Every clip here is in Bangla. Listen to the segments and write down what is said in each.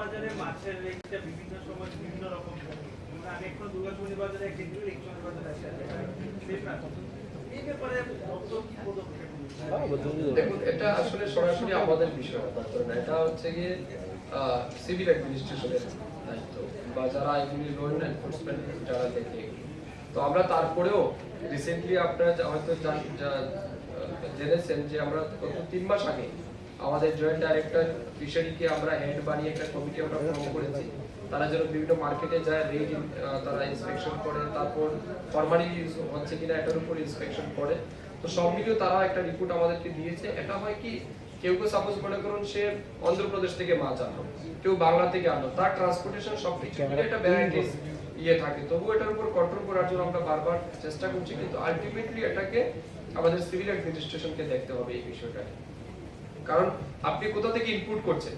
বাজারে মাছের রেটটা বিভিন্ন সময় বিভিন্ন রকম থাকে। আমি এখন দুর্গাপুর বাজারে এক কেজি ইলেকট্রনিক বাজারে আছে এই ব্যাপারে দপ্তর কি পদক্ষেপ নিচ্ছে? দেখুন, এটা আসলে সরাসরি আমাদের বিষয় না, এটা হচ্ছে গিয়ে সিভিল অ্যাডমিনিস্ট্রেশনের দায়িত্ব বা যারা এগুলি ল এনফোর্সমেন্ট যারা দেখে। তো আমরা তারপরেও রিসেন্টলি আপনারা হয়তো জেনেছেন যে আমরা গত 3 মাস আগে আমাদের জয়েন্ট ডাইরেক্টর ফিশারিকে আমরা হেড বানিয়ে একটা কমিটি আমরা ফর্ম করেছি। তারা যেন বিভিন্ন মার্কেটে যায়, রেট তারা ইন্সপেকশন করে, তারপর ফরমালি ইউজ হচ্ছে কিনা এটার উপর ইন্সপেকশন করে। তো সব মিলিয়ে তারা একটা রিপোর্ট আমাদেরকে দিয়েছে। এটা হয় কি, কেউ সাপোজ মনে করুন সে অন্ধ্রপ্রদেশ থেকে মাছ আনলো, কেউ বাংলা থেকে আনলো, তার ট্রান্সপোর্টেশন সবকিছু মিলে একটা ভ্যারাইটিস থাকে। তবু এটার উপর কন্ট্রোল করার জন্য আমরা বারবার চেষ্টা করছি, কিন্তু আলটিমেটলি এটাকে আমাদের সিভিল অ্যাডমিনিস্ট্রেশনকে দেখতে হবে এই বিষয়টাকে। কারণ আপনি কোথা থেকে ইনপুট করছেন,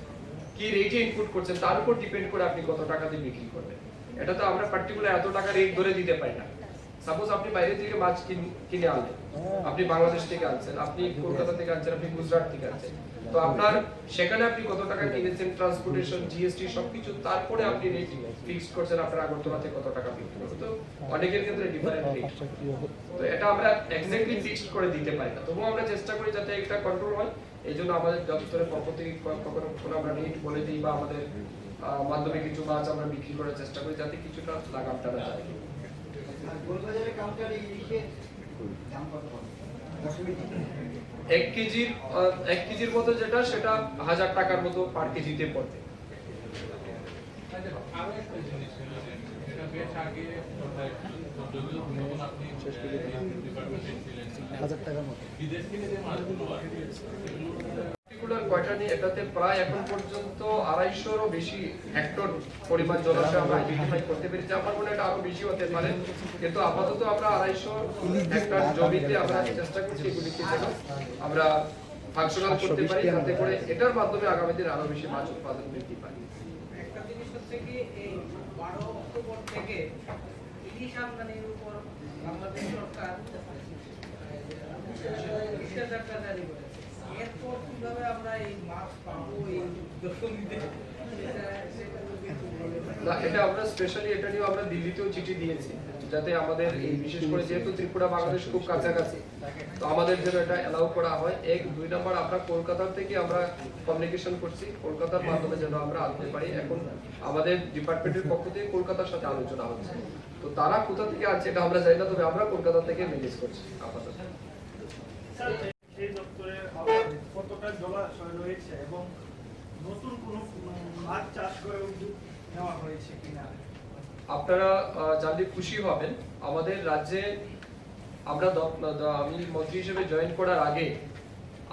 কি রেটে ইনপুট করছেন, তার উপর ডিপেন্ড করে আপনি কত টাকা দিয়ে বিক্রি করবেন। এটা তো আমরা পার্টিকুলার এত টাকা রেট ধরে দিতে পারি না। সাপোজ আপনি বাইরে থেকে মাছ কিনে আনলেন, আপনি বাংলাদেশ থেকে আনছেন, আপনি কলকাতা থেকে আনছেন, আপনি গুজরাট থেকে আনছেন, তো আপনার সেখানে আপনি কত টাকা কিনেছেন, ট্রান্সপোর্টেশন, জিএসটি সবকিছু, তারপরে আপনি রেট ফিক্সড করছেন আপনার আগরতলাতে কত টাকা বিক্রি করবে। তো অনেকের ক্ষেত্রে ডিফারেন্ট রেট, তো এটা আমরা এক্স্যাক্টলি ফিক্সড করে দিতে পারি না। তবুও আমরা চেষ্টা করি যাতে এটা কন্ট্রোল হয়। এই জন্য আমাদের দপ্তরের পক্ষ থেকে কখনো আমরা রেট বলে দিই বা আমাদের মাধ্যমে কিছু মাছ আমরা বিক্রি করার চেষ্টা করি যাতে কিছুটা লাগাম টানা যায়। এক কেজির মতো যেটা, সেটা 1000 টাকার মতো পার কেজিতে পড়বে। এটাতে প্রায় এখন পর্যন্ত 250-এরও বেশি হেক্টর পরিমাণ জলাশয় আমরা আইডেন্টিফাই করতে পেরেছি। আমার মনে হয় এটা আরো বেশি হতে পারে, কিন্তু আপাতত আমরা 250 হেক্টর জমিতে আমরা চেষ্টা করছি এগুলিকে যেন আমরা ফাংশনাল করতে পারি, যাতে করে এটার মাধ্যমে আগামী দিনে আরো বেশি মাছ উৎপাদন বৃদ্ধি পায়। একটা জিনিস হচ্ছে কি, এই 12 অক্টোবর থেকে ইলিশ আমদানির উপর বাংলাদেশ সরকার নিষেধাজ্ঞা জারি করেছে। এরপর কিভাবে আমরা এই মাছ পাবো এই দশমীতে? না, এটা আমরা স্পেশালি এটা নিয়ে আমরা দিল্লিতেও চিঠি দিয়েছি, যাতে আমাদের এই বিশেষ করে যেহেতু ত্রিপুরা বাংলাদেশ খুব কাছাকাছি, তো আমাদের যেন এটা এলাউ করা হয়। 1-2 নম্বর আমরা কলকাতা থেকে আমরা কমিউনিকেশন করছি, কলকাতার মাধ্যমে যেন আমরা আনতে পারি। এখন আমাদের ডিপার্টমেন্টের পক্ষ থেকে কলকাতার সাথে আলোচনা হচ্ছে, তো তারা কোথা থেকে আছে এটা আমরা জানি না, তবে আমরা কলকাতা থেকে ম্যানেজ করছি আপাতত। সেই দপ্তরে কতটা জলাশয় রয়েছে এবং নতুন কোনো মাছ চাষ করে উদ্যোগ নেওয়া হয়েছে কিনা? আপনারা জানলে খুশি হবেন, আমাদের রাজ্যে আমরা আমি মন্ত্রী হিসেবে জয়েন করার আগে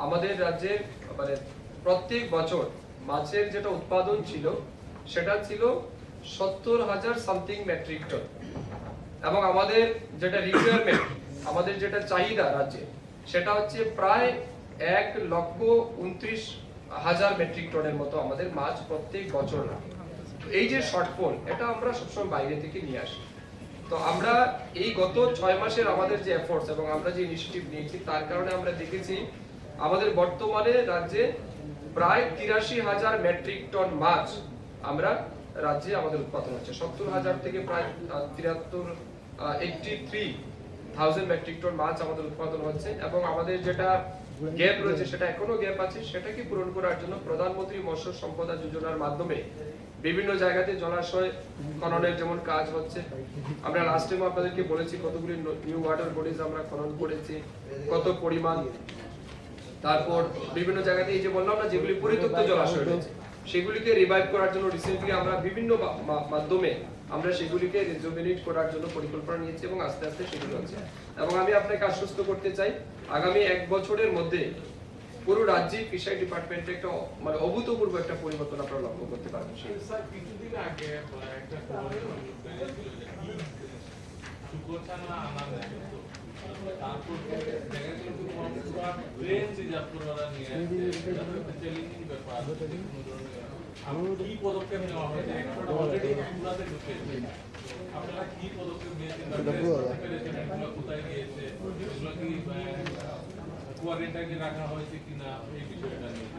আমাদের রাজ্যে মানে প্রত্যেক বছর মাছের যেটা উৎপাদন ছিল সেটা ছিল 70,000 সামথিং মেট্রিক টন, এবং আমাদের যেটা রিকোয়ারমেন্ট, আমাদের যেটা চাহিদা রাজ্যে, সেটা হচ্ছে প্রায় 1,29,000 মেট্রিক টনের মতো আমাদের মাছ প্রত্যেক বছর লাগে। এই যে শর্টফল, এটা আমরা সবসময় বাইরে থেকে নিয়ে আসি। তো আমরা এই গত 6 মাসের আমাদের যে এফোর্টস এবং আমরা যে ইনিশিয়েটিভ নিয়েছি, তার কারণে আমরা দেখেছি আমাদের বর্তমানে রাজ্যে প্রায় 83,000 মেট্রিক টন মাছ আমরা রাজ্যে আমাদের উৎপাদন হচ্ছে। 70,000 থেকে প্রায় 83,000 মেট্রিক টন মাছ আমাদের উৎপাদন হচ্ছে, এবং আমাদের যেটা গ্যাপ রয়েছে সেটা এখনো গ্যাপ আছে, সেটাকে পূরণ করার জন্য প্রধানমন্ত্রী মৎস্য সম্পদা যোজনার মাধ্যমে বিভিন্ন জায়গাতে জলাশয় খননের যেমন কাজ হচ্ছে। আমরা লাস্ট টাইম আপনাদেরকে বলেছি কতগুলি নিউ ওয়াটার বডিজ আমরা খনন করেছি, কত পরিমাণ। তারপর বিভিন্ন জায়গাতে এই যে বললাম না, যেগুলি পরিত্যক্ত জলাশয় রয়েছে সেগুলিকে রিভাইভ করার জন্য রিসেন্টলি আমরা বিভিন্ন মাধ্যমে আমরা সেগুলিকে রিজুভিনেট করার জন্য পরিকল্পনা নিয়েছি, এবং আস্তে আস্তে সেগুলো হচ্ছে। এবং আমি আপনাকে আশ্বস্ত করতে চাই, আগামী 1 বছরের মধ্যে পুরো রাজ্যে ফিশারি ডিপার্টমেন্টে একটা মানে অভূতপূর্ব একটা পরিবর্তন আপনারা লক্ষ্য করতে পারবেন। কিছুদিন আগে একটা তারপর কি পদক্ষেপ নেওয়া হয়েছে? অলরেডি পুরাতে ঢুকেছে, আপনারা কি পদক্ষেপ নিয়েছেন? কোথায় গিয়েছে? এগুলো কি কোয়ারেন্টাইনে রাখা হয়েছে কিনা, এই বিষয়টা নিয়ে?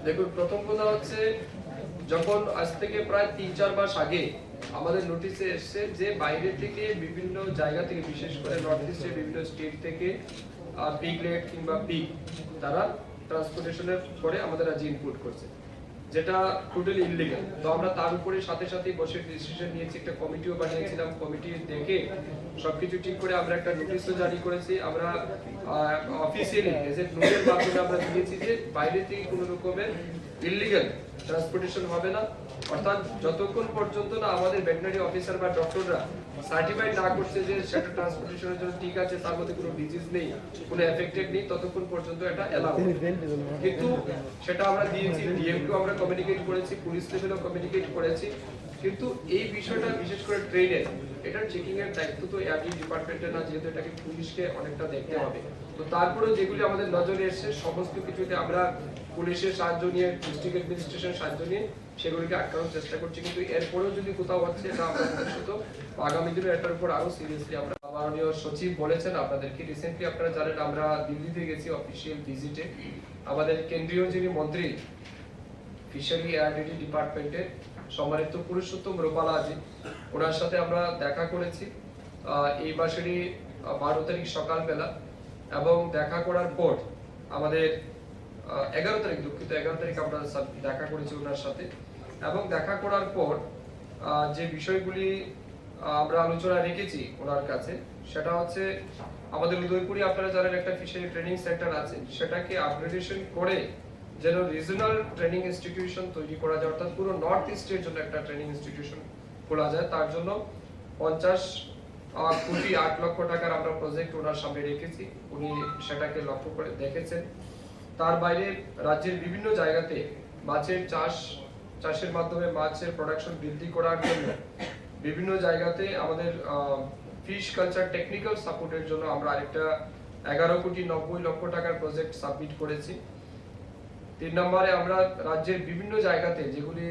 দেখুন, প্রথম কথা হচ্ছে যখন আজ থেকে প্রায় 3-4 মাস আগে আমাদের নোটিশে এসেছে যে বাইরে থেকে বিভিন্ন জায়গা থেকে, বিশেষ করে নর্থ ইস্টের বিভিন্ন স্টেট থেকে পিগলেট কিংবা পিগ তারা ট্রান্সপোর্টেশনের পরে আমাদের রাজ্যে ইনপুট করছে, যেটা টোটালি ইলিগাল। তো আমরা তার উপরে সাথে সাথে বসে ডিসিশন নিয়েছি, একটা কমিটিও বানিয়েছিলাম। কমিটি দেখে সবকিছু ঠিক করে আমরা একটা নোটিশও জারি করেছি। আমরা অফিসিয়ালি গেজেট নোটের মাধ্যমে আমরা দিয়েছি যে বাইরে থেকে কোনো রকমের ইলিগাল ট্রান্সপোর্টেশন হবে না, অর্থাৎ যতক্ষণ পর্যন্ত না আমাদের ভেটেরিনারি অফিসার বা ডক্টররা সার্টিফাইড না করছে যে সেটা ট্রান্সপোর্টেশনের জন্য ঠিক আছে, তার মধ্যে কোনো ডিজিজ নেই, কোনো এফেক্টেড নেই, ততক্ষণ পর্যন্ত এটা এলাও। কিন্তু সেটা আমরা দিয়েছি, ডিএমকেও আমরা কমিউনিকেট করেছি, পুলিশ লেভেলেও কমিউনিকেট করেছি। কিন্তু এই বিষয়টা বিশেষ করে ট্রেনের এটার চেকিং এর দায়িত্ব তো এআরডি ডিপার্টমেন্টের না, যেহেতু এটাকে পুলিশকে অনেকটা দেখতে হবে। তো তারপরেও যেগুলি আমাদের নজরে এসেছে সমস্ত কিছুতে আমরা পুলিশের সাহায্য নিয়ে, ডিস্ট্রিক্ট অ্যাডমিনিস্ট্রেশন সাহায্য নিয়ে সেগুলিকে আটকানোর চেষ্টা করছি। কিন্তু এরপরেও যদি কোথাও হচ্ছে এটা আমরা ভবিষ্যতে আগামী দিনে এটার উপর আরো সিরিয়াসলি আমরা, মাননীয় সচিব বলেছেন আপনাদেরকে, রিসেন্টলি আপনারা জানেন আমরা দিল্লিতে গেছি অফিসিয়াল ভিজিটে। আমাদের কেন্দ্রীয় যিনি মন্ত্রী ফিশারি এআরডি ডিপার্টমেন্টের সম্মানিত পুরুষোত্তম রূপালা জি, ওনার সাথে আমরা দেখা করেছি এই মাসেরই 12 তারিখ সকালবেলা, এবং দেখা করার পর আমাদের 11 তারিখ, দুঃখিত 11 তারিখ আমরা দেখা করেছি ওনার সাথে। এবং দেখা করার পর যে বিষয়গুলি আমরা আলোচনা রেখেছি ওনার কাছে, সেটা হচ্ছে আমাদের উদয়পুরে আপনারা জানেন একটা ফিশারি ট্রেনিং সেন্টার আছে, সেটাকে আপগ্রেডেশন করে যেন রিজনাল ট্রেনিং ইনস্টিটিউশন তৈরি করা যায়, অর্থাৎ পুরো নর্থ ইস্টের জন্য একটা ট্রেনিং ইনস্টিটিউশন খোলা যায়। তার জন্য 50 কোটি 8 লক্ষ টাকার আমরা প্রজেক্ট ওনার সামনে রেখেছি, উনি সেটাকে লক্ষ্য করে দেখেছেন। তার বাইরে রাজ্যের বিভিন্ন জায়গাতে মাছের চাষের মাধ্যমে মাছের প্রোডাকশন বৃদ্ধি করার জন্য বিভিন্ন জায়গাতে আমাদের ফিশ কালচার টেকনিক্যাল সাপোর্টের জন্য আমরা আরেকটা 11 কোটি 90 লক্ষ টাকার প্রজেক্ট সাবমিট করেছি। 3 নম্বরে আমরা রাজ্যের বিভিন্ন জায়গাতে যেগুলি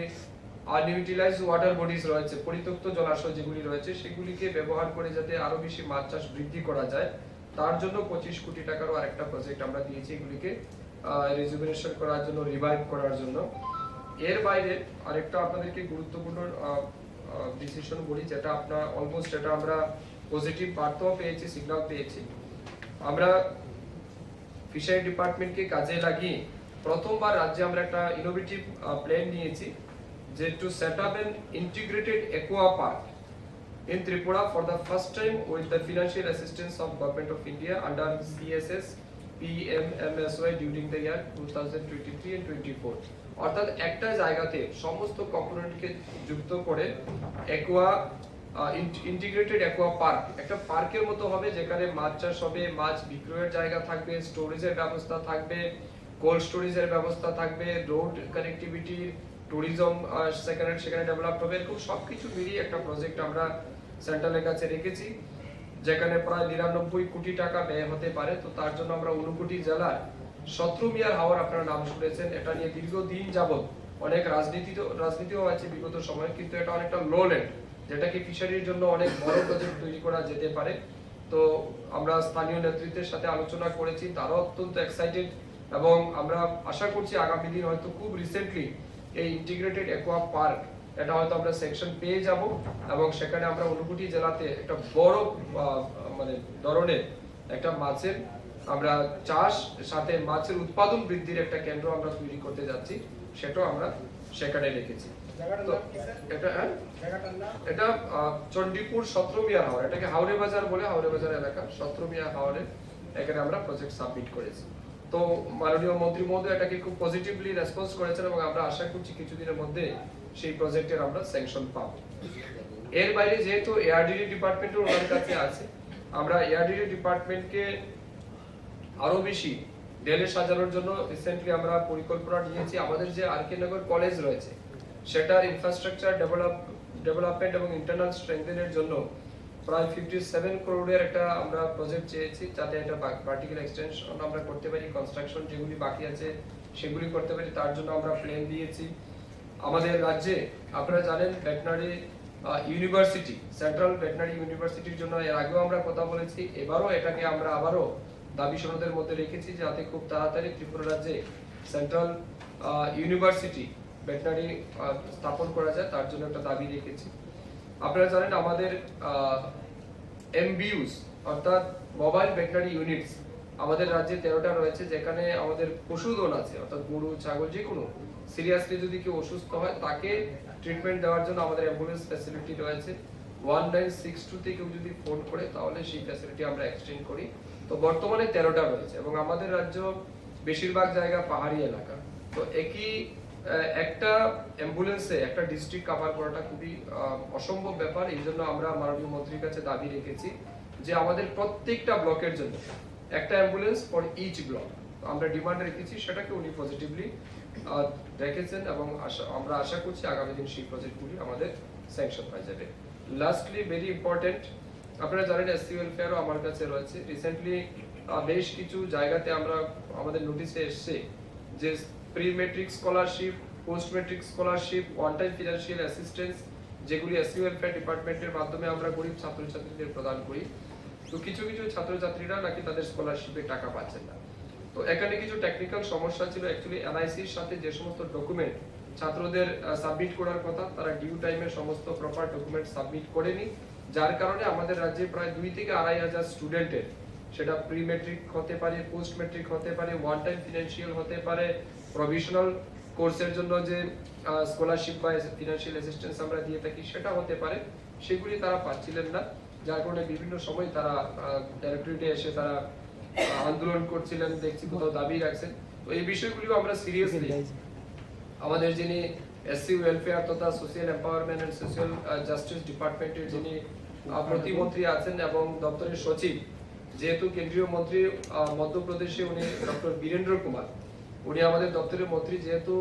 আনইউটিলাইজড ওয়াটার বডিজ রয়েছে, পরিত্যক্ত জলাশয় যেগুলি রয়েছে, সেগুলিকে ব্যবহার করে যাতে আরো বেশি মাছ চাষ বৃদ্ধি করা যায়, তার জন্য 25 কোটি টাকারও আরেকটা প্রজেক্ট আমরা দিয়েছি, এগুলিকে রিজুভিনেশন করার জন্য, রিভাইভ করার জন্য। এর বাইরে আরেকটা আপনাদেরকে গুরুত্বপূর্ণ ডিসিশন বলি, যেটা আপনার অলমোস্ট এটা আমরা পজিটিভ বার্তাও পেয়েছি, সিগন্যাল পেয়েছি। আমরা ফিশারি ডিপার্টমেন্টকে কাজে লাগিয়ে প্রথমবার রাজ্যে আমরা একটা ইনোভেটিভ প্ল্যান নিয়েছি, যে to set up an integrated aqua park in Tripura for the first time with the financial assistance of Government of India under CSS PMMSY during the year 2023 and 24. অর্থাৎ একটা জায়গাতে সমস্ত কম্পোনেন্টকে যুক্ত করে অ্যাকোয়া ইন্টিগ্রেটেড অ্যাকোয়া পার্ক, একটা পার্কের মতো হবে, যেখানে মাছ চাষ হবে, মাছ বিক্রয়ের জায়গা থাকবে, স্টোরেজের ব্যবস্থা থাকবে, কোল্ড স্টোরেজের ব্যবস্থা থাকবে, রোড কানেক্টিভিটি, ট্যুরিজম সেখানে ডেভেলপ হবে, এরকম সবকিছু মিলিয়ে একটা প্রজেক্ট আমরা সেন্ট্রালের কাছে রেখেছি, যেখানে প্রায় 99 কোটি টাকা ব্যয় হতে পারে। তো তার জন্য আমরা ঊনকোটি জেলার 17 মিয়ার হাওর আপনারা নাম শুনেছেন, এটা নিয়ে দীর্ঘদিন যাবত অনেক রাজনীতিও আছে বিগত সময়ে, কিন্তু এটা অনেকটা লো ল্যান্ড, যেটাকে ফিশারির জন্য অনেক বড় প্রজেক্ট তৈরি করা যেতে পারে। তো আমরা স্থানীয় নেতৃত্বের সাথে আলোচনা করেছি, তারাও অত্যন্ত এক্সাইটেড, এবং আমরা আশা করছি আগামী দিন হয়তো খুব রিসেন্টলি এই ইন্টিগ্রেটেড অ্যাকোয়া পার্ক এটা হয়তো আমরা সেকশন পেয়ে যাব, এবং সেখানে আমরা ঊনকোটি জেলাতে একটা বড় মানে ধরনের একটা মাছের আমরা চাষ সাথে মাছের উৎপাদন বৃদ্ধির একটা কেন্দ্র আমরা তৈরি করতে যাচ্ছি, সেটাও আমরা সেখানে রেখেছি। তো এটা চণ্ডীপুর 17 মিয়ার হাওর, এটাকে হাওড়ে বাজার বলে, হাওড়ে বাজার এলাকা 17 মিয়ার হাওরে এখানে আমরা প্রজেক্ট সাবমিট করেছি। তো মাননীয় মন্ত্রী মহোদয় এটাকে খুব পজিটিভলি রেসপন্স করেছেন, এবং আমরা আশা করছি কিছুদিনের মধ্যে সেই প্রজেক্টের আমরা স্যাংশন পাবো। এর বাইরে যেহেতু এআরডিডি ডিপার্টমেন্টের ওনার কাছে আছে, আমরা এআরডিডি ডিপার্টমেন্টকে আরো বেশি ঢেলে সাজানোর জন্য রিসেন্টলি আমরা পরিকল্পনা নিয়েছি। আমাদের যে আরকে নগর কলেজ রয়েছে, সেটার ইনফ্রাস্ট্রাকচার ডেভেলপমেন্ট এবং ইন্টারনাল স্ট্রেংথেনের জন্য প্রায় 57 করোড়ের একটা আমরা প্রজেক্ট চেয়েছি, যাতে এটা ভার্টিক্যাল এক্সটেনশন আমরা করতে পারি, কনস্ট্রাকশন যেগুলি বাকি আছে সেগুলি করতে পারি, তার জন্য আমরা প্ল্যান দিয়েছি। আমাদের রাজ্যে আপনারা জানেন ভেটেরিনারি ইউনিভার্সিটি, সেন্ট্রাল ভেটেরিনারি ইউনিভার্সিটির জন্য এর আগেও আমরা কথা বলেছি, এবারও এটাকে আমরা আবারও দাবি সনদের মধ্যে রেখেছি, যাতে খুব তাড়াতাড়ি ত্রিপুরা রাজ্যে সেন্ট্রাল ইউনিভার্সিটি ভেটেরিনারি স্থাপন করা যায় তার জন্য একটা দাবি রেখেছি। আপনারা জানেন আমাদের এমবিইউস অর্থাৎ মোবাইল ভেটেরিনারি ইউনিটস আমাদের রাজ্যে 13টা রয়েছে, যেখানে আমাদের পশুধন আছে অর্থাৎ গরু ছাগল যে কোনো সিরিয়াসলি যদি কেউ অসুস্থ হয় তাকে ট্রিটমেন্ট দেওয়ার জন্য আমাদের অ্যাম্বুলেন্স ফ্যাসিলিটি রয়েছে। 1962 তে কেউ যদি ফোন করে তাহলে সেই ফ্যাসিলিটি আমরা এক্সটেন্ড করি। তো বর্তমানে 13টা রয়েছে এবং আমাদের রাজ্য বেশিরভাগ জায়গা পাহাড়ি এলাকা। তো একই একটা অ্যাম্বুলেন্সে একটা ডিস্ট্রিক্ট কভার করাটা খুবই অসম্ভব ব্যাপার। এই জন্য আমরা মাননীয় মন্ত্রীর কাছে দাবি রেখেছি যে আমাদের প্রত্যেকটা ব্লকের জন্য একটা অ্যাম্বুলেন্স ফর ইচ ব্লক আমরা ডিমান্ড রেখেছি, সেটাকে উনি পজিটিভলি রেখেছেন এবং আমরা আশা করছি আগামী দিন সেই প্রজেক্টগুলি আমাদের স্যাংশন হয়ে যাবে। লাস্টলি ভেরি ইম্পর্টেন্ট, আপনারা জানেন এসসি ওয়েলফেয়ারও আমার কাছে রয়েছে। রিসেন্টলি বেশ কিছু জায়গাতে আমরা আমাদের নোটিশে এসছে যে pre metric scholarship, post metric scholarship, one time financial assistance যেগুলি এসসি ওয়েলফেয়ার ডিপার্টমেন্টের মাধ্যমে আমরা গরিব ছাত্রছাত্রীদের প্রদান করি। তো কিছু কিছু ছাত্রছাত্রীরা নাকি তাদের স্কলারশিপে টাকা পাচ্ছেন না। তো এখানে কিছু টেকনিক্যাল সমস্যা ছিল। অ্যাকচুয়ালি এনআইসির সাথে যে সমস্ত ডকুমেন্ট ছাত্রদের সাবমিট করার কথা তারা ডিউ টাইমে সমস্ত প্রপার ডকুমেন্ট সাবমিট করেনি, যার কারণে আমাদের রাজ্যে প্রায় 2 থেকে 2,500 স্টুডেন্টের, সেটা প্রি মেট্রিক হতে পারে, পোস্ট মেট্রিক হতে পারে, ওয়ান টাইম ফিনান্সিয়াল হতে পারে, প্রভিশনাল কোর্সের জন্য যে স্কলারশিপ বা ফিনান্সিয়াল অ্যাসিস্ট্যান্স আমরা দিয়ে থাকি সেটা হতে পারে, সেগুলি তারা পাচ্ছিলেন না। যার কারণে বিভিন্ন সময় তারা ডাইরেক্টরেটে এসে তারা আন্দোলন করছিলেন, দেখছি কোথাও দাবি রাখছেন। তো এই বিষয়গুলিও আমরা সিরিয়াসলি আমাদের যিনি এসসি ওয়েলফেয়ার তথা social empowerment and social justice ডিপার্টমেন্টের যিনি প্রতিমন্ত্রী আছেন এবং দপ্তরের সচিব, যেহেতু কেন্দ্রীয় মন্ত্রী মধ্যপ্রদেশে উনি ডক্টর বীরেন্দ্র কুমার, উনি আমাদের দপ্তরের মন্ত্রী, যেহেতু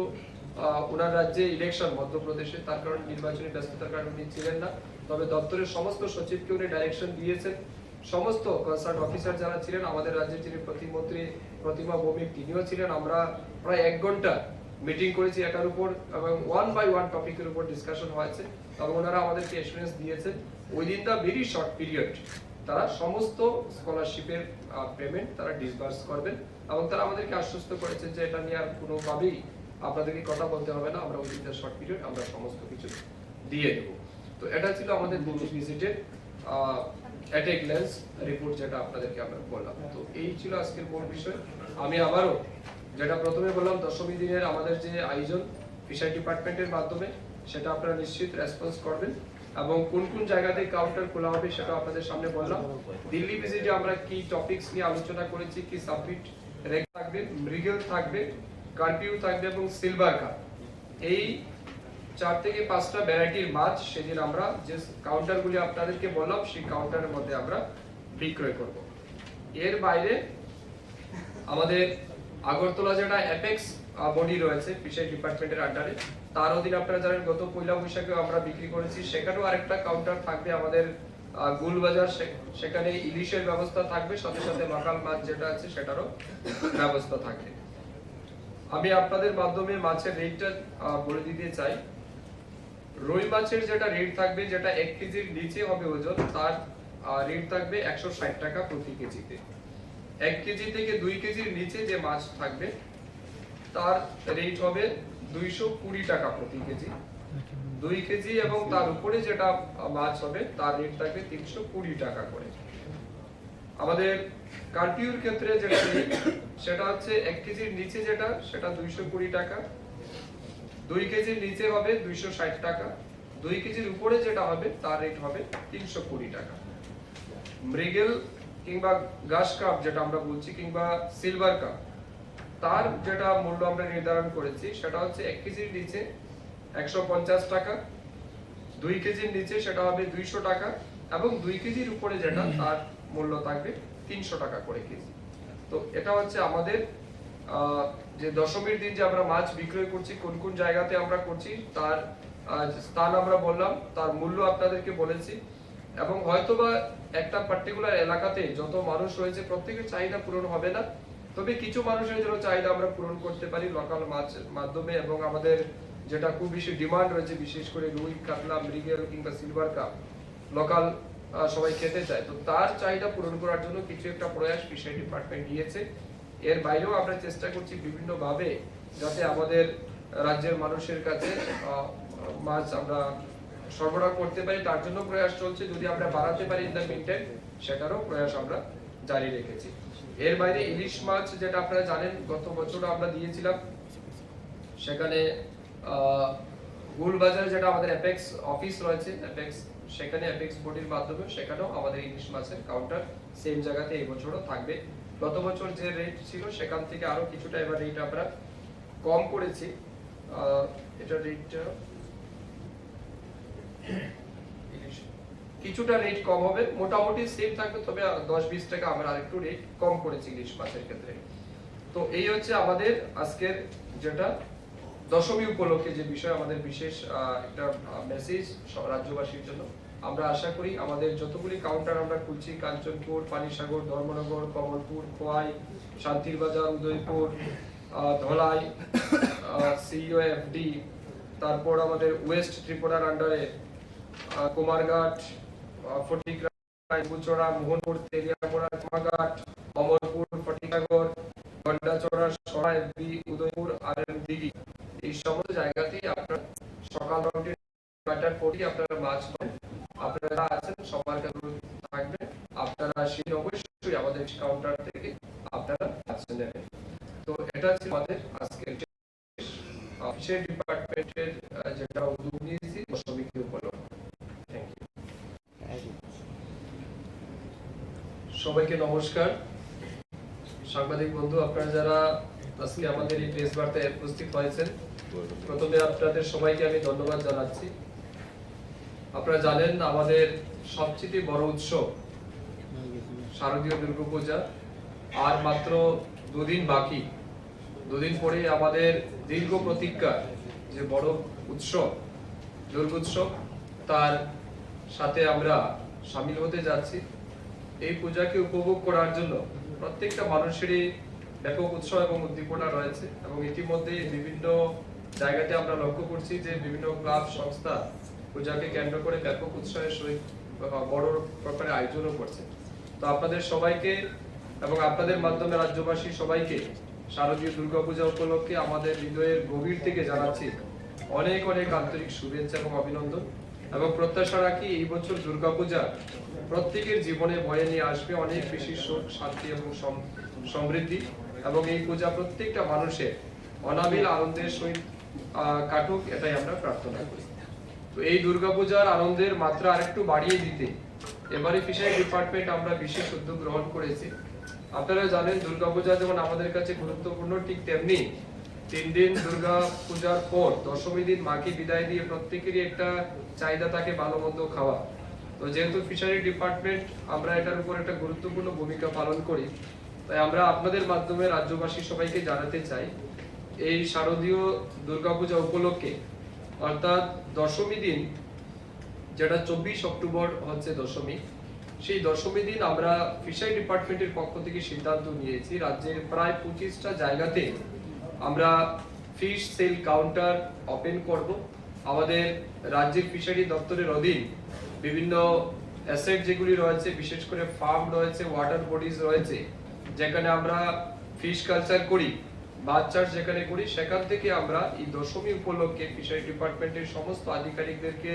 ওনার রাজ্যে ইলেকশন মধ্যপ্রদেশে, তার কারণে নির্বাচনী ব্যস্ততার কারণে উনি ছিলেন না। তবে দপ্তরের সমস্ত সচিবকে উনি ডাইরেকশন দিয়েছেন। সমস্ত কনসার্ন অফিসার যারা ছিলেন, আমাদের রাজ্যের যিনি প্রতিমন্ত্রী প্রতিমা ভৌমিক তিনিও ছিলেন। আমরা প্রায় 1 ঘন্টা মিটিং করেছি এটার উপর এবং 1 বাই 1 টপিকের উপর ডিসকাশন হয়েছে এবং ওনারা আমাদেরকে অ্যাসুরেন্স দিয়েছেন within the very short period তারা সমস্ত স্কলারশিপের পেমেন্ট তারা ডিসবার্স করবেন এবং তারা আমাদেরকে আশ্বস্ত করেছেন যে এটা নিয়ে আর কোনোভাবেই আপনাদেরকে কথা বলতে হবে না, আমরা উইদিন দ্য শর্ট পিরিয়ড আমরা সমস্ত কিছু দিয়ে দেব। তো এটা ছিল আমাদের দিল্লি ভিজিটের এট এ গ্ল্যান্স রিপোর্ট, যেটা আপনাদেরকে আমরা বললাম। তো এই ছিল আজকের মূল বিষয়। আমি আবারও যেটা প্রথমে বললাম, দশমী দিনের আমাদের যে আয়োজন ফিশারি ডিপার্টমেন্টের মাধ্যমে, সেটা আপনারা নিশ্চিত রেসপন্স করবেন এবং কোন কোন জায়গাতে কাউন্টার খোলা হবে সেটা আপনাদের সামনে বললাম। দিল্লি ভিজিটে আমরা কি টপিকস নিয়ে আলোচনা করেছি, কি সাবমিট রেক থাকবে, মৃগেল থাকবে, কারপিউ থাকবে এবং সিলভার কাপ, এই 4 থেকে 5টা ভ্যারাইটির মাছ সেদিন আমরা যে কাউন্টারগুলি আপনাদেরকে বললাম সেই কাউন্টারের মধ্যে আমরা বিক্রয় করব। এর বাইরে আমাদের আগরতলা যেটা অ্যাপেক্স বডি রয়েছে ফিশারি ডিপার্টমেন্টের আন্ডারে, তার অধীনে আপনারা জানেন গত 1 বৈশাখে আমরা বিক্রি করেছি, সেখানেও আরেকটা কাউন্টার থাকবে আমাদের গুলবাজার, সেখানে ইলিশের ব্যবস্থা থাকবে, সাথে সাথে লোকাল মাছ যেটা আছে সেটারও ব্যবস্থা থাকবে। আমি আপনাদের মাধ্যমে মাছের রেটটা বলে দিতে চাই। রুই মাছের যেটা রেট থাকবে, যেটা 1 কেজির নিচে হবে ওজন, তার রেট থাকবে 160 টাকা প্রতি কেজিতে। 1 কেজি থেকে 2 কেজির নিচে যে মাছ থাকবে তার রেট হবে 220 টাকা প্রতি কেজি। 2 কেজি এবং তার উপরে যেটা মাছ হবে তার রেট থাকবে 320 টাকা করে। আমাদের কারপিউর ক্ষেত্রে যেটা রেট সেটা হচ্ছে 1 কেজির নিচে যেটা সেটা 220 টাকা, 2 কেজির নিচে হবে 260 টাকা, 2 কেজির উপরে যেটা হবে তার রেট হবে 320 টাকা। মৃগেল কিংবা গাশ কাপ যেটা আমরা বলছি কিংবা সিলভার কাপ, তার যেটা মূল্য আমরা নির্ধারণ করেছি সেটা হচ্ছে 1 কেজির নিচে 150 টাকা, 2 কেজির নিচে সেটা হবে 200 টাকা এবং 2 কেজির উপরে যেটা তার মূল্য থাকবে 300 টাকা করে কেজি। তো এটা হচ্ছে আমাদের যে দশমীর দিন যে আমরা মাছ বিক্রয় করছি, কোন কোন জায়গাতে আমরা করছি তার স্থান আমরা বললাম, তার মূল্য আপনাদেরকে বলেছি এবং হয়তোবা একটা পার্টিকুলার এলাকাতে যত মানুষ রয়েছে প্রত্যেকের চাহিদা পূরণ হবে না, তবে কিছু মানুষের জন্য চাহিদা আমরা পূরণ করতে পারি লোকাল মাছের মাধ্যমে এবং আমাদের যেটা খুব বেশি ডিমান্ড রয়েছে বিশেষ করে রুই, কাতলা, মৃগেল কিংবা সিলভার কাপ লোকাল সবাই খেতে চায়, তো তার চাহিদা পূরণ করার জন্য কিছু একটা প্রয়াস ফিশারি ডিপার্টমেন্ট নিয়েছে। এর বাইরেও আমরা চেষ্টা করছি বিভিন্ন ভাবে যাতে আমাদের রাজ্যের মানুষের কাছে মাছ আমরা সরবরাহ করতে পারি, তার জন্য প্রয়াস চলছে। যদি আমরা বাড়াতে পারি ইন দ্য মিনটাইম, সেটারও প্রয়াস আমরা জারি রেখেছি। এর বাইরে ইলিশ মাছ, যেটা আপনারা জানেন গত বছর আমরা দিয়েছিলাম, সেখানে গুলবাজারে যেটা আমাদের অ্যাপেক্স অফিস রয়েছে, সেখানে অ্যাপেক্স বডির মাধ্যমে সেখানেও আমাদের ইলিশ মাছের কাউন্টার সেম জায়গাতে এই বছরও থাকবে। গত বছর যে রেট ছিল সেখান থেকে আরো কিছুটা এবার রেট আমরা কম করেছি। এটা রেটটা কিছুটা রেট কম হবে, মোটামুটি সেম থাকবে, তবে 10-20 টাকা আমরা আরেকটু রেট কম করেছি ইলিশ মাছের ক্ষেত্রে। তো এই হচ্ছে আমাদের আজকের যেটা দশমী উপলক্ষে যে বিষয়, আমাদের বিশেষ একটা মেসেজ রাজ্যবাসীর জন্য। আমরা আশা করি আমাদের যতগুলি কাউন্টার আমরা খুলছি, কাঞ্চনপুর, পানিসাগর, ধর্মনগর, কমলপুর, খোয়াই, শান্তির বাজার, উদয়পুর, ধলাই, সিইওএফডি, তারপর আমাদের ওয়েস্ট ত্রিপুরার আন্ডারে কুমারঘাট, ফটিকরাই, বুচড়া, মোহনপুর, তেলিয়ামোড়া, কুমারঘাট, অমরপুর, ফটিকসাগর, গন্ডাচড়া, সরাই, উদয়পুর, আর দিঘি, এই সমস্ত জায়গাতেই আপনারা সকাল রাউন্ডে 9টার পরই আপনারা মাছ পাবেন। আপনারা আছেন সবার কাছে থাকবে, আপনারা আসেন অবশ্যই আমাদের কাউন্টার থেকে আপনারা মাছ নেবেন। তো এটা ছিল আমাদের আজকের ফিশারি ডিপার্টমেন্টের যেটা উদ্যোগ নিয়েছি দশমীকে উপলক্ষে। Thank you. সবাইকে নমস্কার। সাংবাদিক বন্ধু, আপনারা যারা আজকে আমাদের এই প্রেস বার্তায় উপস্থিত হয়েছেন, প্রথমে আপনাদের সবাইকে আমি ধন্যবাদ জানাচ্ছি। আপনারা জানেন আমাদের সবচেয়ে বড় উৎসব শারদীয় দুর্গাপূজা আর মাত্র 2 দিন বাকি। 2 দিন পরে আমাদের দীর্ঘ প্রতীক্ষা যে বড় উৎসব দুর্গোৎসব, তার সাথে আমরা সামিল হতে যাচ্ছি। এই পূজাকে উপভোগ করার জন্য প্রত্যেকটা মানুষেরই ব্যাপক উৎসাহ এবং উদ্দীপনা রয়েছে, এবং ইতিমধ্যে বিভিন্ন জায়গাতে আমরা লক্ষ্য করছি যে বিভিন্ন ক্লাব সংস্থা পূজাকে কেন্দ্র করে ব্যাপক উৎসাহের সহিত বড় প্রকারে আয়োজনও করছে। তো আপনাদের সবাইকে এবং আপনাদের মাধ্যমে রাজ্যবাসী সবাইকে শারদীয় দুর্গাপূজা উপলক্ষে আমাদের হৃদয়ের গভীর থেকে জানাচ্ছি অনেক অনেক আন্তরিক শুভেচ্ছা এবং অভিনন্দন, এবং প্রত্যাশা রাখি এই বছর দুর্গাপূজা প্রত্যেকের জীবনে বয়ে নিয়ে আসবে অনেক বেশি সুখ, শান্তি এবং সমৃদ্ধি, এবং এই পূজা প্রত্যেকটা মানুষের অনাবিল আনন্দের সহিত কাটুক, এটাই আমরা প্রার্থনা করি। তো এই দুর্গাপূজার আনন্দের মাত্রা আরেকটু বাড়িয়ে দিতে এবারে ফিশারি ডিপার্টমেন্ট আমরা বিশেষ উদ্যোগ গ্রহণ করেছি। আপনারা জানেন দুর্গাপূজা যেমন আমাদের কাছে গুরুত্বপূর্ণ, ঠিক তেমনি 3 দিন দুর্গা পূজার পর দশমী দিন মাকে বিদায় দিয়ে প্রত্যেকেরই একটা চাহিদা থাকে ভালো মন্দ খাওয়া। তো যেহেতু ফিশারি ডিপার্টমেন্ট আমরা এটার উপর একটা গুরুত্বপূর্ণ ভূমিকা পালন করি, তাই আমরা আপনাদের মাধ্যমে রাজ্যবাসী সবাইকে জানাতে চাই এই শারদীয় দুর্গাপূজা উপলক্ষে, অর্থাৎ দশমী দিন, যেটা 24 অক্টোবর হচ্ছে দশমী, সেই দশমী দিন আমরা ফিশারি ডিপার্টমেন্টের পক্ষ থেকে সিদ্ধান্ত নিয়েছি রাজ্যের প্রায় 25টা জায়গাতে আমরা ফিশ সেল কাউন্টার ওপেন করব। আমাদের রাজ্যের ফিশারি দপ্তরের অধীন বিভিন্ন অ্যাসেট যেগুলি রয়েছে, বিশেষ করে ফার্ম রয়েছে, ওয়াটার বডিজ রয়েছে, যেখানে আমরা ফিশ কালচার করি, মাছ চাষ যেখানে করি, সেখান থেকে আমরা এই দশমী উপলক্ষে ফিশারি ডিপার্টমেন্টের সমস্ত আধিকারিকদেরকে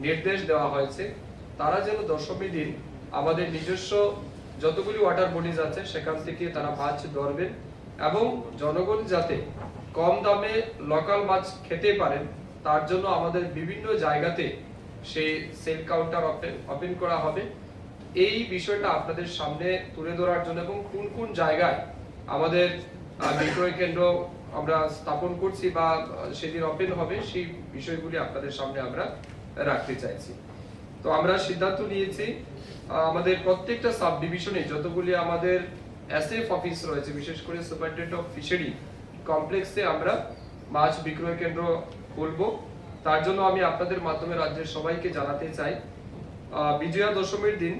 নির্দেশ দেওয়া হয়েছে তারা যেন দশমী দিন আমাদের নিজস্ব যতগুলি ওয়াটার বডিজ আছে সেখান থেকে তারা মাছ ধরবেন, এবং জনগণ যাতে কম দামে লোকাল মাছ খেতে পারেন তার জন্য আমাদের বিভিন্ন জায়গাতে সেই সেল কাউন্টার ওপেন করা হবে। এই বিষয়টা আপনাদের সামনে তুলে ধরার জন্য, এবং কোন কোন জায়গায় আমাদের বিক্রয় কেন্দ্র আমরা স্থাপন করছি বা সেদিন ওপেন হবে, সেই বিষয়গুলি আপনাদের সামনে আমরা রাখতে চাইছি। তো আমরা সিদ্ধান্ত নিয়েছি আমাদের প্রত্যেকটা সাব ডিভিশনে যতগুলি আমাদের এসএফ অফিস রয়েছে, বিশেষ করে সুপারিনটেন্ডেন্ট অফ ফিশারি কমপ্লেক্সে আমরা মাছ বিক্রয় কেন্দ্র খুলবো। তার জন্য আমি আপনাদের মাধ্যমে রাজ্যের সবাইকে জানাতে চাই বিজয়া দশমীর দিন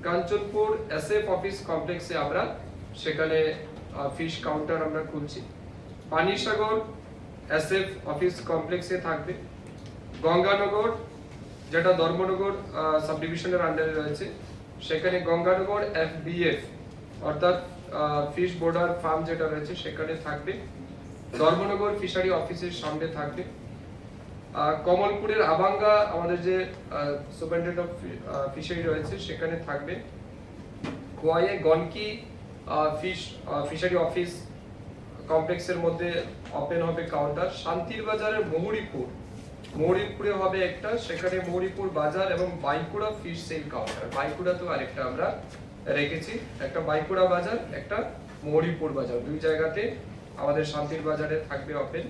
কাঞ্চনপুর এসএফ অফিস কমপ্লেক্সে আমরা সেখানে ফিশ কাউন্টার আমরা খুলছি। পানিসাগর এসএফ অফিস কমপ্লেক্সে থাকবে। গঙ্গানগর, যেটা ধর্মনগর সাব ডিভিশনের আন্ডারে রয়েছে, সেখানে গঙ্গানগর এফবিএফ অর্থাৎ ফিশ বোর্ডার ফার্ম যেটা রয়েছে সেখানে থাকবে। ধর্মনগর ফিশারি অফিসের সামনে থাকবে। কমলপুরের আবাঙ্গা আমাদের যে সুপারিনটেন্ডেন্ট অফ ফিশারি রয়েছে সেখানে থাকবে। খোয়াইয়ে গনকি ফিশারি অফিস কমপ্লেক্সের মধ্যে ওপেন হবে কাউন্টার। শান্তির বাজারের মৌরিপুরে হবে একটা, সেখানে মৌরিপুর বাজার এবং বাইকুড়া ফিশ সেল কাউন্টার। বাইকুড়া তো আরেকটা আমরা রেখেছি, একটা বাইকুড়া বাজার, একটা মৌরিপুর বাজার, দুই জায়গাতে আমাদের শান্তির বাজারে থাকবে ওপেন।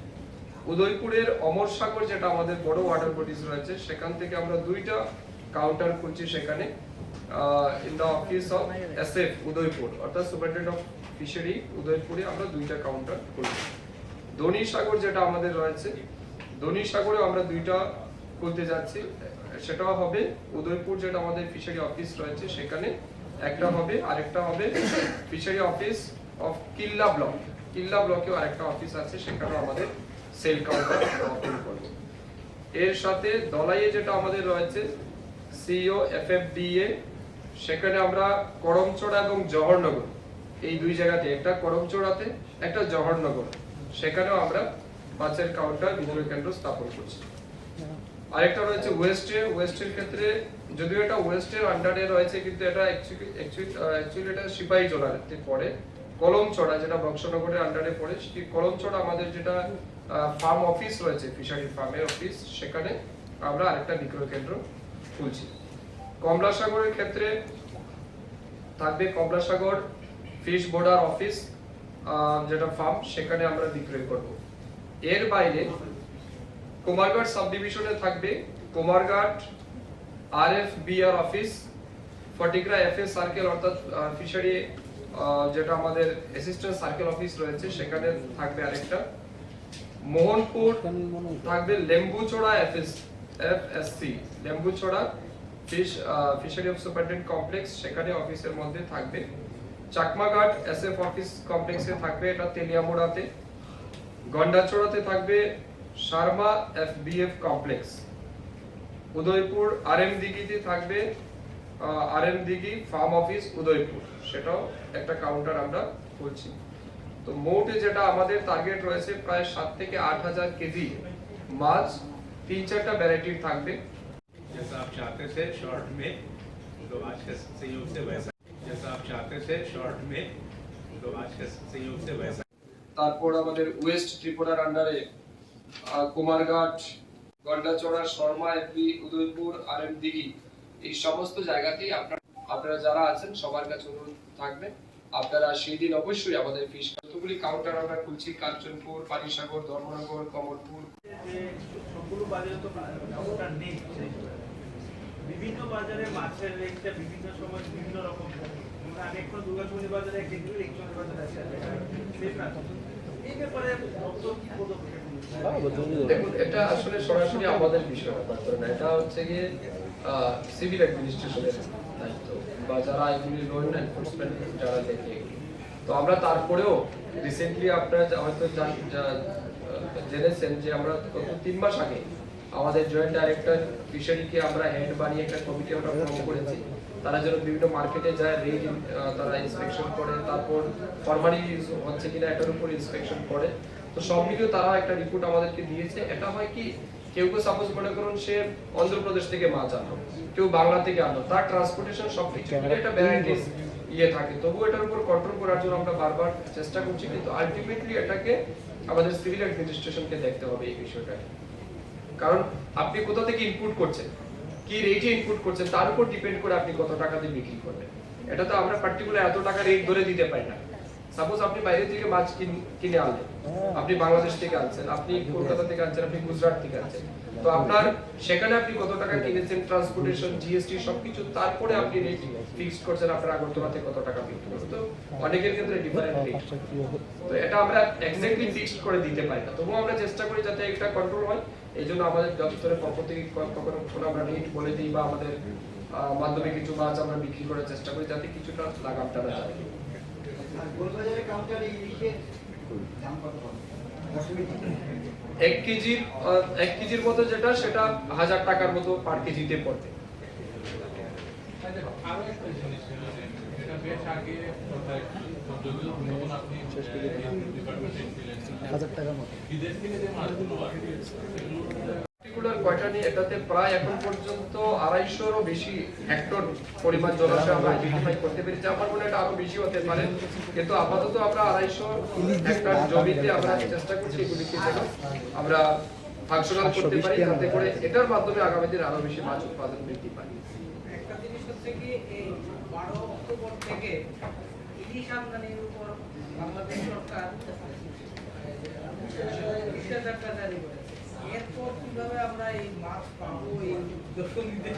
উদয়পুরের অমর সাগর যেটা আমাদের বড় ওয়াটার বডিজ রয়েছে সেখান থেকে আমরা দুইটা কাউন্টার খুলছি সেখানে in the office of SF Udaipur, অর্থাৎ সুপারিনটেন্ডেন্ট অফ ফিশারি উদয়পুরে আমরা দুইটা কাউন্টার খুলছি। ধনী সাগর যেটা আমাদের রয়েছে, ধনী সাগরে আমরা দুইটা খুলতে যাচ্ছি, সেটাও হবে উদয়পুর যেটা আমাদের ফিশারি অফিস রয়েছে সেখানে একটা হবে, আরেকটা হবে ফিশারি অফিস অফ কিল্লা ব্লকেও আরেকটা অফিস আছে, সেখানেও আমাদের সেল কাউন্টার ওপেন করব। এর সাথে দলাইয়ে যেটা আমাদের রয়েছে সিও এফএফডিএ, সেখানে আমরা করমচড়া এবং জওহরনগর এই দুই জায়গাতে, একটা করমচড়াতে একটা জওহরনগর, সেখানেও আমরা মাছের কাউন্টার বিক্রয় কেন্দ্র স্থাপন করছি। আরেকটা রয়েছে ওয়েস্টের ক্ষেত্রে, যদিও এটা ওয়েস্টের আন্ডারে রয়েছে কিন্তু এটা অ্যাকচুয়ালি এটা সিপাহীজলাতে পড়ে। কলমচড়া যেটা বংশনগরের আন্ডারে পড়ে, সেই কলমচড়া আমাদের যেটা ফার্ম অফিস রয়েছে, ফিশারি ফার্মের অফিস, সেখানে আমরা আরেকটা বিক্রয় কেন্দ্র খুলছি। কমলাসাগরের ক্ষেত্রে থাকবে কমলাসাগর ফিশ বোর্ডার অফিস যেটা ফার্ম, সেখানে আমরা বিক্রয় করব। এর বাইরে কুমারঘাট সাব ডিভিশনে থাকবে কুমারঘাট আরএফবিআর অফিস, ফটিকরা এফএস সার্কেল অর্থাৎ ফিশারি যেটা আমাদের অ্যাসিস্ট্যান্ট সার্কেল অফিস রয়েছে সেখানে থাকবে আরেকটা। মোহনপুর থাকবে Lembucherra FSC, Lembucherra fishery of superintendent complex, সেখানে অফিসের মধ্যে থাকবে। চাকমাঘাট এসএফ অফিস কমপ্লেক্সে থাকবে, এটা তেলিয়ামুড়াতে। গন্ডাচড়াতে থাকবে Sharma FBF complex. Udaipur RM দিঘিতে থাকবে RM Dighi farm office Udaipur, সেটাও একটা কাউন্টার আমরা খুলছি। তো মোটে যেটা আমাদের টার্গেট রয়েছে প্রায় 7 থেকে 8,000 কেজি মাছ 3-4টা ভ্যারাইটির থাকবে। जैसा आप चाहते थे शॉर्ट में, तो आज के संयोग से वैसा, जैसा आप चाहते थे शॉर्ट में, तो आज के संयोग से वैसा। তারপর আমাদের ওয়েস্ট ত্রিপুরার আন্ডারে কুমারঘাট, গন্ডাচড়া, শর্মা এফবি, উদয়পুর, আরএম দিঘি, এই সমস্ত জায়গাতেই আপনারা যারা আছেন সবার কাছে অনুরোধ থাকবে আপনারা সেই দিন অবশ্যই আমাদের ফিশ কতগুলি কাউন্টার আমরা খুলছি, কাঞ্চনপুর, পানিসাগর, ধর্মনগর, কমলপুর। সবগুলো বাজারে তো কাউন্টার নেই, বিভিন্ন বাজারে মাছের রেটটা বিভিন্ন সময় বিভিন্ন রকম। আমি এখন দুর্গাচুনি বাজারে এক কেজি, একচুনি বাজারে আছে, এই ব্যাপারে দপ্তর কি পদক্ষেপ নিচ্ছে? দেখুন, এটা আসলে সরাসরি আমাদের বিষয় না, এটা হচ্ছে গিয়ে সিভিল অ্যাডমিনিস্ট্রেশনের দায়িত্ব, বা যারা এগুলি ল এনফোর্সমেন্ট যারা দেখে। তো আমরা তারপরেও রিসেন্টলি আপনারা হয়তো জেনেছেন যে আমরা গত 3 মাস আগে আমাদের জয়েন্ট ডাইরেক্টর ফিশারিকে আমরা হেড বানিয়ে একটা কমিটি আমরা ফর্ম করেছি। তারা যেন বিভিন্ন মার্কেটে যায়, রেট তারা ইন্সপেকশন করে, তারপর ফরমালি ইউজ হচ্ছে কিনা এটার উপর ইন্সপেকশন করে। তো সব মিলিয়ে তারা একটা রিপোর্ট আমাদেরকে দিয়েছে। এটা হয় কি, কেউ সাপোজ মনে করুন সে অন্ধ্রপ্রদেশ থেকে মাছ আনলো, কেউ বাংলা থেকে আনলো, তার ট্রান্সপোর্টেশন সবকিছু মিলে একটা ভ্যারাইটিস থাকে। তবু এটার উপর কন্ট্রোল করার জন্য আমরা বারবার চেষ্টা করছি, কিন্তু আলটিমেটলি এটাকে আমাদের সিভিল অ্যাডমিনিস্ট্রেশনকে দেখতে হবে এই বিষয়টাকে। কারণ আপনি কোথা থেকে ইনপুট করছেন, কি রেটে ইনপুট করছেন, তার উপর ডিপেন্ড করে আপনি কত টাকা দিয়ে বিক্রি করবেন। এটা তো আমরা পার্টিকুলার এত টাকা রেট ধরে দিতে পারি না। সাপোজ আপনি বাইরে থেকে মাছ কিনে আনলেন, আপনি বাংলাদেশ থেকে আনছেন, আপনি কলকাতা থেকে আনছেন, আপনি গুজরাট থেকে আনছেন, তো আপনার সেখানে আপনি কত টাকা কিনেছেন, ট্রান্সপোর্টেশন, জিএসটি সবকিছু, তারপরে আপনি রেট ফিক্সড করছেন আপনার আগরতলাতে কত টাকা বিক্রি করবেন। তো অনেকের ক্ষেত্রে ডিফারেন্ট রেট, তো এটা আমরা এক্স্যাক্টলি ফিক্সড করে দিতে পারি না। তবুও আমরা চেষ্টা করি যাতে এটা কন্ট্রোল হয়। এই জন্য আমাদের দপ্তরের পক্ষ থেকে কখনো আমরা রেট বলে দিই, বা আমাদের মাধ্যমে কিছু মাছ আমরা বিক্রি করার চেষ্টা করি যাতে কিছুটা লাগাম টানা যায়। এক কেজির মতো যেটা, সেটা 1000 টাকার মতো পার কেজিতে পড়বে। আরো একটা জিনিস, এটা বেশ আগে যদিও তখন আপনি ডিপার্টমেন্টে ছিলেন, 1000 টাকার মতো। বিদেশ থেকে যে মাছগুলো আসে সেগুলো পার্টিকুলার কয়টা নিয়ে এটাতে প্রায় এখন পর্যন্ত 250-এরও বেশি হেক্টর পরিমাণ জলাশয় আমরা আইডেন্টিফাই করতে পেরেছি। আমার মনে হয় এটা আরো বেশি হতে পারে, কিন্তু আপাতত আমরা 250 হেক্টর জমিতে আমরা চেষ্টা করছি এগুলিকে যেন আমরা ফাংশনাল করতে পারি, যাতে করে এটার মাধ্যমে আগামী দিনে আরো বেশি মাছ উৎপাদন বৃদ্ধি পায়। একটা জিনিস হচ্ছে কি, এই 12 অক্টোবর থেকে ইলিশ আমদানির উপর বাংলাদেশ সরকার নিষেধাজ্ঞা জারি করেছে। এরপর কিভাবে আমরা এই মাছ পাবো এই দশমীতে,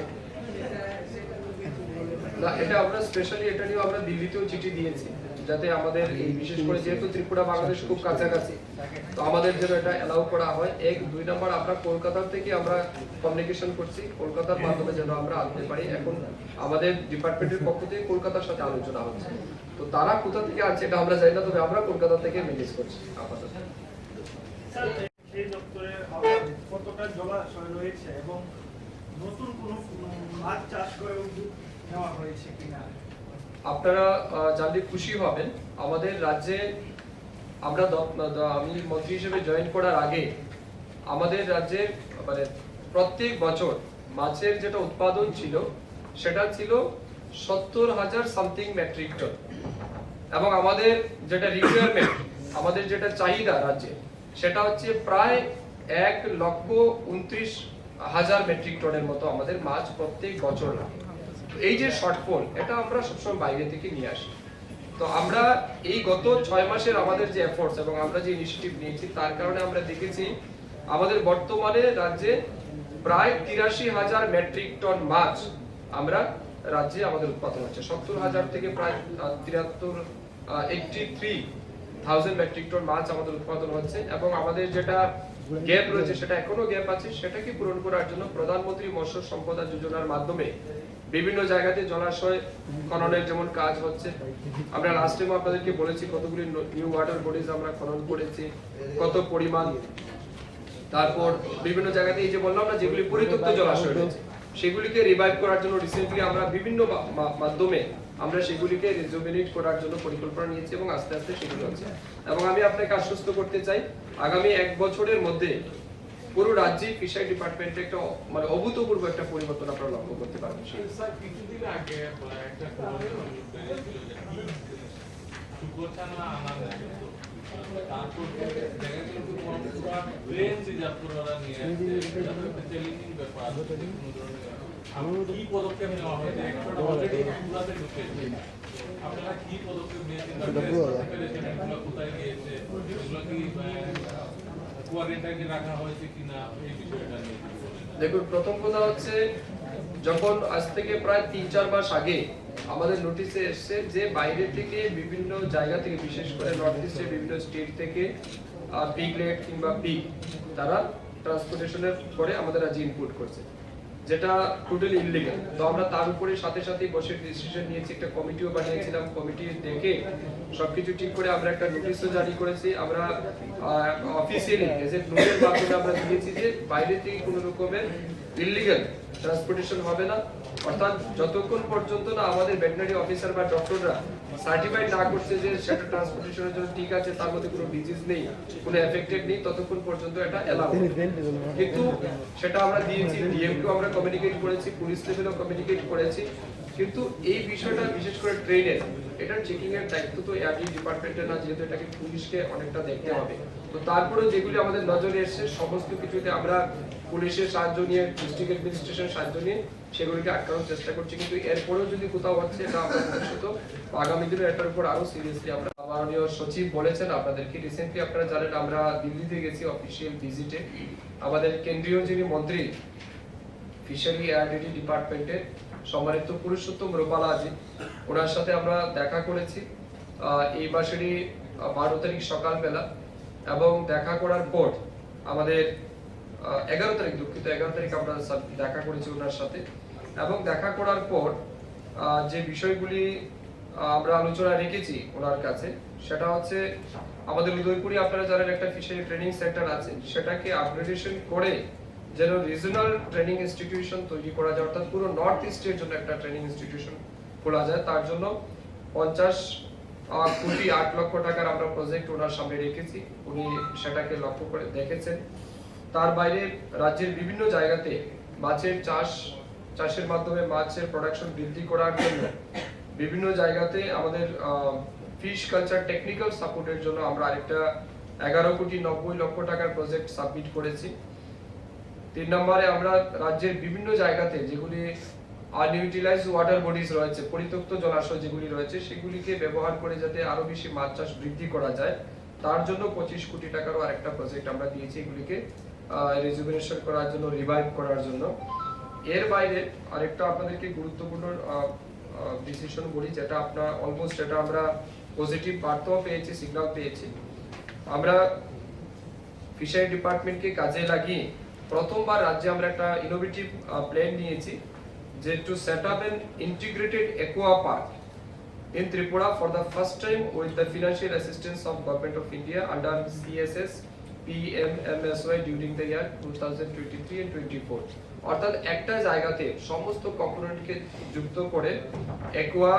না, এটা আমরা স্পেশালি এটা নিয়ে আমরা দিল্লিতেও চিঠি দিয়েছি, যাতে আমাদের এই বিশেষ করে যেহেতু ত্রিপুরা বাংলাদেশ খুব কাছাকাছি, তো আমাদের যেন এটা অ্যালাউ করা হয়। 1-2 নম্বর আমরা কলকাতা থেকে আমরা কমিউনিকেশন করছি, কলকাতার মাধ্যমে যেন আমরা আনতে পারি। এখন আমাদের ডিপার্টমেন্টের পক্ষ থেকে কলকাতার সাথে আলোচনা হচ্ছে, তো তারা কোথা থেকে আনছে এটা আমরা জানি না, তবে আমরা কলকাতা থেকে ম্যানেজ করছি আপাতত। সেই দপ্তরের আওতায় কতটা জলাশয় রয়েছে এবং নতুন কোনো মাছ চাষ করে উদ্যোগ নেওয়া হয়েছে কিনা? আপনারা জানলে খুশি হবেন, আমাদের রাজ্যে আমরা আমি মন্ত্রী হিসেবে জয়েন করার আগে আমাদের রাজ্যে মানে প্রত্যেক বছর মাছের যেটা উৎপাদন ছিল সেটা ছিল 70,000 সামথিং মেট্রিক টন, এবং আমাদের যেটা রিকোয়ারমেন্ট, আমাদের যেটা চাহিদা রাজ্যে, সেটা হচ্ছে প্রায় 1,29,000 মেট্রিক টনের মতো আমাদের মাছ প্রত্যেক বছর লাগে। এই যে শর্টফল, এটা আমরা সবসময় বাইরে থেকে নিয়ে আসি। তো আমরা এই গত 6 মাসের আমাদের যে এফোর্টস এবং আমরা যে ইনিশিয়েটিভ নিয়েছি, তার কারণে আমরা দেখেছি আমাদের বর্তমানে রাজ্যে প্রায় 83,000 মেট্রিক টন মাছ আমরা রাজ্যে আমাদের উৎপাদন হচ্ছে। 70,000 থেকে প্রায় 83,000 মেট্রিক টন মাছ আমাদের উৎপাদন হচ্ছে, এবং আমাদের যেটা গ্যাপ রয়েছে সেটা এখনো গ্যাপ আছে, সেটাকে পূরণ করার জন্য প্রধানমন্ত্রী মৎস্য সম্পদা যোজনার মাধ্যমে বিভিন্ন জায়গাতে জলাশয় খননের যেমন কাজ হচ্ছে। আমরা লাস্ট টাইম আপনাদেরকে বলেছি কতগুলি নিউ ওয়াটার বডিজ আমরা খনন করেছি, কত পরিমাণ। তারপর বিভিন্ন জায়গাতে এই যে বললাম না, যেগুলি পরিত্যক্ত জলাশয় রয়েছে সেগুলিকে রিভাইভ করার জন্য রিসেন্টলি আমরা বিভিন্ন মাধ্যমে আমরা সেগুলিকে রিজুভিনেট করার জন্য পরিকল্পনা নিয়েছি, এবং আস্তে আস্তে সেগুলো হচ্ছে। এবং আমি আপনাকে আশ্বস্ত করতে চাই, আগামী 1 বছরের মধ্যে পুরো রাজ্যে ফিশারি ডিপার্টমেন্টে একটা মানে অভূতপূর্ব একটা পরিবর্তন আপনারা লক্ষ্য করতে পারবেন। স্যার, কিছুদিন আগে একটা খবর বেরিয়েছিল যে শুকরছানা আনা হয়েছিল, তারপর দেখা গেল ব্রেন রিজার্ভ করা নিয়ে আসছে, এটা তো একটা চ্যালেঞ্জিং ব্যাপার। কি পদক্ষেপ নেওয়া হয়েছে? অলরেডি পুরাতে ঢুকেছে, আপনারা কি পদক্ষেপ নিয়েছেন? এগুলো কোথায় গিয়েছে, এগুলো কি কোয়ারেন্টাইনে রাখা হয়েছে কিনা, এই বিষয়টা নিয়ে দেখুন, প্রথম কথা হচ্ছে, যখন আজ থেকে প্রায় 3-4 মাস আগে আমাদের নোটিশে এসেছে যে বাইরে থেকে বিভিন্ন জায়গা থেকে, বিশেষ করে নর্থ ইস্টের বিভিন্ন স্টেট থেকে পিগলেট কিংবা পিগ তারা ট্রান্সপোর্টেশনের করে আমাদের রাজ্যে ইনপুট করছে, যেটা টোটালি ইললিগাল। তো আমরা তার উপরে সাথে সাথে বসে ডিসিশন নিয়েছি, একটা কমিটিও বানিয়েছিলাম। কমিটি দেখে সবকিছু ঠিক করে আমরা একটা নোটিশও জারি করেছি। আমরা অফিসিয়ালি গেজেট নোটের মাধ্যমে আমরা দিয়েছি যে বাইরে থেকে কোনো রকমের ইললিগাল ট্রান্সপোর্টেশন হবে না, অর্থাৎ যতক্ষণ পর্যন্ত না আমাদের ভেটেরিনারি অফিসার বা ডক্টররা সার্টিফাইড না করছে যে সেটা ট্রান্সপোর্টেশনের জন্য ঠিক আছে, তার মধ্যে কোনো ডিজিজ নেই, কোনো এফেক্টেড নেই, ততক্ষণ পর্যন্ত এটা এলাও। কিন্তু সেটা আমরা দিয়েছি, ডিএমকে আমরা কমিউনিকেট করেছি, পুলিশ লেভেলেও কমিউনিকেট করেছি, কিন্তু এই বিষয়টা বিশেষ করে ট্রেনের এটার চেকিং এর দায়িত্ব তো এআরডি ডিপার্টমেন্টের না, যেহেতু এটাকে পুলিশকে অনেকটা দেখতে হবে। তো তারপরে যেগুলি আমাদের নজরে এসেছে সমস্ত কিছুতে আমরা পুলিশের সাহায্য নিয়ে, ডিস্ট্রিক্ট অ্যাডমিনিস্ট্রেশনের সাহায্য নিয়ে সেগুলিকে আটকানোর চেষ্টা করছি। কিন্তু এরপরেও যদি কোথাও হচ্ছে, এটা আমরা ভবিষ্যতে আগামী দিনে এটার উপর আরো সিরিয়াসলি আমরা, মাননীয় সচিব বলেছেন আপনাদেরকে, রিসেন্টলি আপনারা জানেন আমরা দিল্লিতে গেছি অফিসিয়াল ভিজিটে। আমাদের কেন্দ্রীয় যিনি মন্ত্রী ফিশারি এআরডি ডিপার্টমেন্টের সম্মানিত পুরুষোত্তম রূপালাজি, ওনার সাথে আমরা দেখা করেছি এই মাসেরই 12 তারিখ সকালবেলা, এবং দেখা করার পর আমাদের 11 তারিখ, দুঃখিত 11 তারিখ আমরা দেখা করেছি ওনার সাথে। এবং দেখা করার পর যে বিষয়গুলি আমরা আলোচনা রেখেছি ওনার কাছে, সেটা হচ্ছে আমাদের উদয়পুরে আপনারা জানেন একটা ফিশারি ট্রেনিং সেন্টার আছে, সেটাকে আপগ্রেডেশন করে যেন রিজনাল ট্রেনিং ইনস্টিটিউশন তৈরি করা যায়, অর্থাৎ পুরো নর্থ ইস্টের জন্য একটা ট্রেনিং ইনস্টিটিউশন খোলা যায়। তার জন্য 50 কোটি 8 লক্ষ টাকার আমরা প্রজেক্ট ওনার সামনে রেখেছি, উনি সেটাকে লক্ষ্য করে দেখেছেন। তার বাইরে রাজ্যের বিভিন্ন জায়গাতে মাছের চাষের মাধ্যমে মাছের প্রোডাকশন বৃদ্ধি করার জন্য বিভিন্ন জায়গাতে আমাদের ফিশ কালচার টেকনিক্যাল সাপোর্টের জন্য আমরা আরেকটা 11 কোটি 90 লক্ষ টাকার প্রজেক্ট সাবমিট করেছি। 3 নম্বরে আমরা রাজ্যের বিভিন্ন জায়গাতে যেগুলি আনইউটিলাইজড ওয়াটার বডিজ রয়েছে, পরিত্যক্ত জলাশয় যেগুলি রয়েছে, সেগুলিকে ব্যবহার করে যাতে আরো বেশি মাছ চাষ বৃদ্ধি করা যায় তার জন্য 25 কোটি টাকারও আরেকটা প্রজেক্ট আমরা দিয়েছি, এগুলিকে রিজুভিনেশন করার জন্য, রিভাইভ করার জন্য। এর বাইরে আরেকটা আপনাদেরকে গুরুত্বপূর্ণ ডিসিশন বলি, যেটা আপনার অলমোস্ট এটা আমরা পজিটিভ বার্তাও পেয়েছি, সিগন্যাল পেয়েছি। আমরা ফিশারি ডিপার্টমেন্টকে কাজে লাগিয়ে প্রথমবার রাজ্যে আমরা একটা ইনোভেটিভ প্ল্যান নিয়েছি, যে to set up an integrated aqua park in Tripura for the first time with the financial assistance of Government of India under CSS PMMSY during the year 2023 and 24. অর্থাৎ একটা জায়গাতে সমস্ত কম্পোনেন্টকে যুক্ত করে অ্যাকোয়া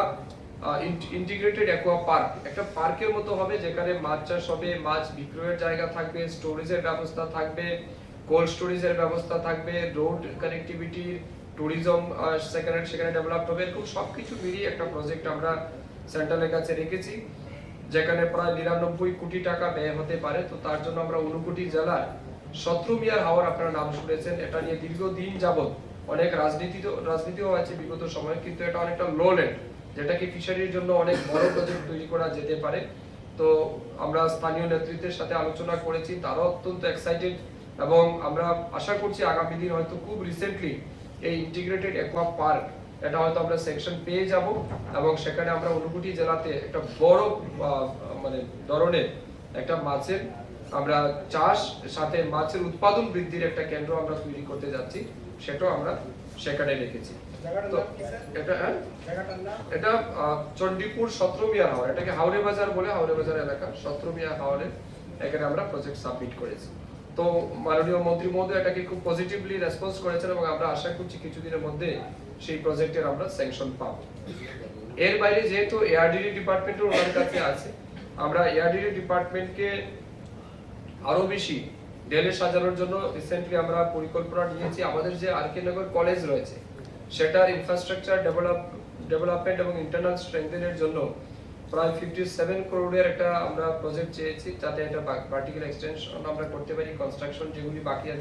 ইন্টিগ্রেটেড অ্যাকোয়া পার্ক, একটা পার্কের মতো হবে যেখানে মাছ চাষ হবে, মাছ বিক্রয়ের জায়গা থাকবে, স্টোরেজের ব্যবস্থা থাকবে, কোল্ড স্টোরেজের ব্যবস্থা থাকবে, রোড কানেক্টিভিটি, ট্যুরিজম সেখানে ডেভেলপ হবে, এরকম সবকিছু মিলিয়ে একটা প্রজেক্ট আমরা সেন্ট্রালের কাছে রেখেছি, যেখানে প্রায় 99 কোটি টাকা ব্যয় হতে পারে। তো তার জন্য আমরা ঊনকোটি জেলার 17 মিয়ার হাওর আপনারা নাম শুনেছেন, এটা নিয়ে দীর্ঘদিন যাবত অনেক রাজনীতিও আছে বিগত সময়ে, কিন্তু এটা অনেকটা লো ল্যান্ড, যেটাকে ফিশারির জন্য অনেক বড় প্রজেক্ট তৈরি করা যেতে পারে। তো আমরা স্থানীয় নেতৃত্বের সাথে আলোচনা করেছি, তারাও অত্যন্ত এক্সাইটেড, এবং আমরা আশা করছি আগামী দিন হয়তো খুব রিসেন্টলি এই ইন্টিগ্রেটেড অ্যাকোয়া পার্ক এটা হয়তো আমরা সেকশন পেয়ে যাব, এবং সেখানে আমরা ঊনকোটি জেলাতে একটা বড় মানে ধরনের একটা মাছের আমরা চাষ সাথে মাছের উৎপাদন বৃদ্ধির একটা কেন্দ্র আমরা তৈরি করতে যাচ্ছি, সেটাও আমরা সেখানে রেখেছি। তো এটা চণ্ডীপুর 17 মিয়ার হাওর, এটাকে হাওড়ে বাজার বলে, হাওড়ে বাজার এলাকা 17 মিয়ার হাওরে এখানে আমরা প্রজেক্ট সাবমিট করেছি। তো মাননীয় মন্ত্রী মহোদয় এটাকে খুব পজিটিভলি রেসপন্স করেছেন, এবং আমরা আশা করছি কিছুদিনের মধ্যে সেই প্রজেক্টের আমরা স্যাংশন পাবো। এর বাইরে যেহেতু এআরডিডি ডিপার্টমেন্টের ওনার কাছে আছে, আমরা এআরডিডি ডিপার্টমেন্টকে আরো বেশি ঢেলে সাজানোর জন্য রিসেন্টলি আমরা পরিকল্পনা নিয়েছি। আমাদের যে আর কে নগর কলেজ রয়েছে সেটার ইনফ্রাস্ট্রাকচার ডেভেলপমেন্ট এবং ইন্টারনাল স্ট্রেংথেনের জন্য প্রায় 57 করোড়ের একটা আমরা প্রজেক্ট চেয়েছি, যাতে এটা ভার্টিক্যাল এক্সটেনশন আমরা করতে পারি, কনস্ট্রাকশন যেগুলি বাকি আছে